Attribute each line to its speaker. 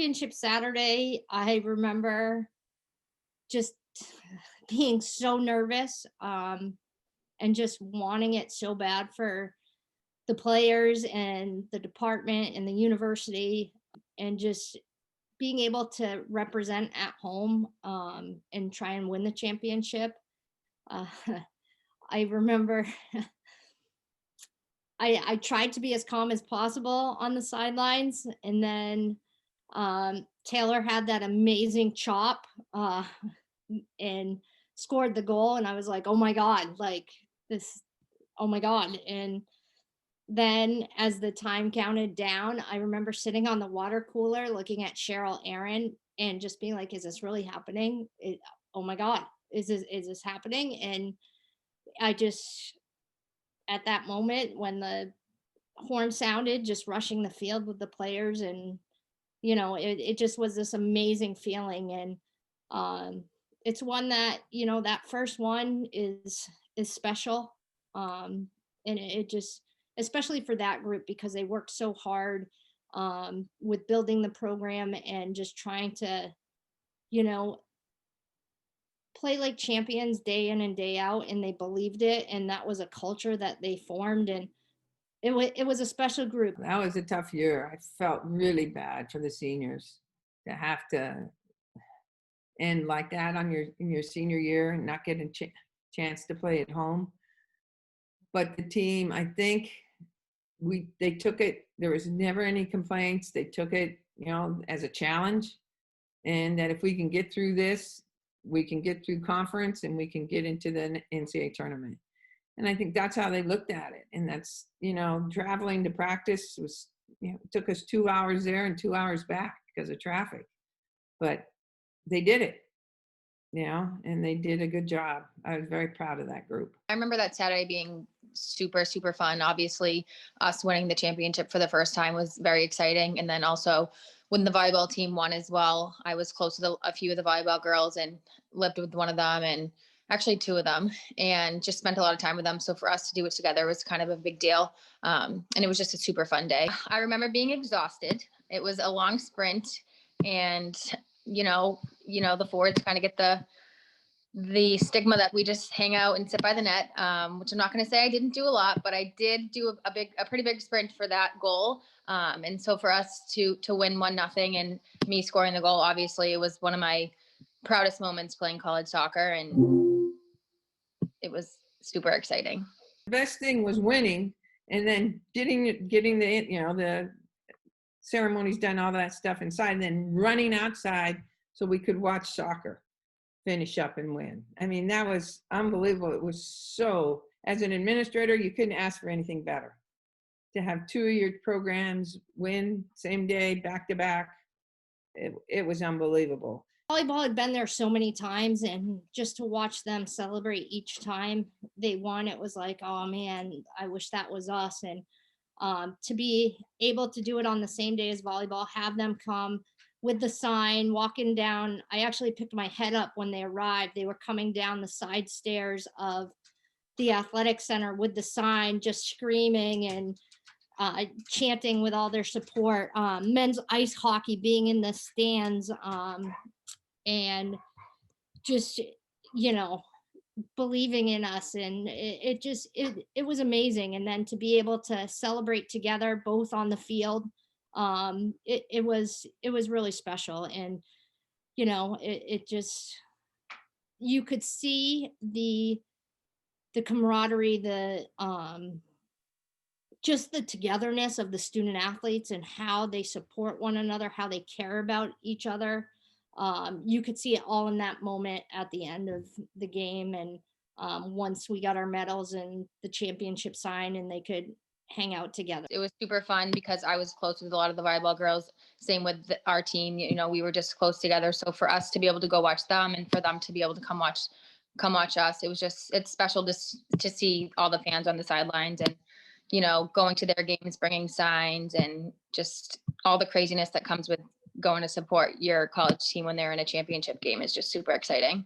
Speaker 1: championship Saturday, I remember just being so nervous, and just wanting it so bad for the players and the department and the university, and just being able to represent at home, and try and win the championship. Uh, I remember I tried to be as calm as possible on the sidelines, and then Taylor had that amazing chop, and scored the goal, and I was like, "Oh my god!" Like this, oh my god! And then as the time counted down, I remember sitting on the water cooler looking at Cheryl Aaron and just being like, "Is this really happening? Oh my god, is this happening?" And I just, at that moment when the horn sounded, just rushing the field with the players, and it just was this amazing feeling. And um it's one that, that first one is special. And it just, especially for that group, because they worked so hard with building the program and just trying to, you know play like champions day in and day out, and they believed it, and that was a culture that they formed. And it was a special group.
Speaker 2: That was a tough year. I felt really bad for the seniors to have to end like that on in your senior year and not get a chance to play at home. But the team, I think they took it. There was never any complaints. They took it, as a challenge, and that if we can get through this, we can get through conference and we can get into the NCAA tournament. And I think that's how they looked at it. And that's, traveling to practice was, it took us 2 hours there and 2 hours back because of traffic. But they did it, and they did a good job. I was very proud of that group.
Speaker 3: I remember that Saturday being super, super fun. Obviously, us winning the championship for the first time was very exciting. And then also when the volleyball team won as well, I was close to a few of the volleyball girls and lived with one of them, and actually two of them, and just spent a lot of time with them. So for us to do it together was kind of a big deal. And it was just a super fun day. I remember being exhausted. It was a long sprint, and the forwards kind of get the stigma that we just hang out and sit by the net, which I'm not going to say I didn't do a lot, but I did do a pretty big sprint for that goal. And so for us to win 1-0 and me scoring the goal, obviously it was one of my proudest moments playing college soccer, and it was super exciting.
Speaker 2: The best thing was winning, and then getting the ceremonies done, all that stuff inside, and then running outside so we could watch soccer finish up and win. I mean, that was unbelievable. It was so, as an administrator, you couldn't ask for anything better. To have 2 of your programs win same day, back to back, it was unbelievable.
Speaker 1: Volleyball had been there so many times, and just to watch them celebrate each time they won, it was like, oh man, I wish that was us. And to be able to do it on the same day as volleyball, have them come with the sign, walking down. I actually picked my head up when they arrived. They were coming down the side stairs of the athletic center with the sign, just screaming and chanting with all their support. Men's ice hockey being in the stands, and just, believing in us. And it was amazing. And then to be able to celebrate together, both on the field, it was really special. And it just, you could see the camaraderie, the just the togetherness of the student athletes and how they support one another, how they care about each other. You could see it all in that moment at the end of the game. And once we got our medals and the championship sign, and they could hang out together.
Speaker 3: It was super fun because I was close with a lot of the volleyball girls. Same with our team. We were just close together. So for us to be able to go watch them, and for them to be able to come watch us, it's special to see all the fans on the sidelines, and going to their games, bringing signs, and just all the craziness that comes with going to support your college team when they're in a championship game is just super exciting.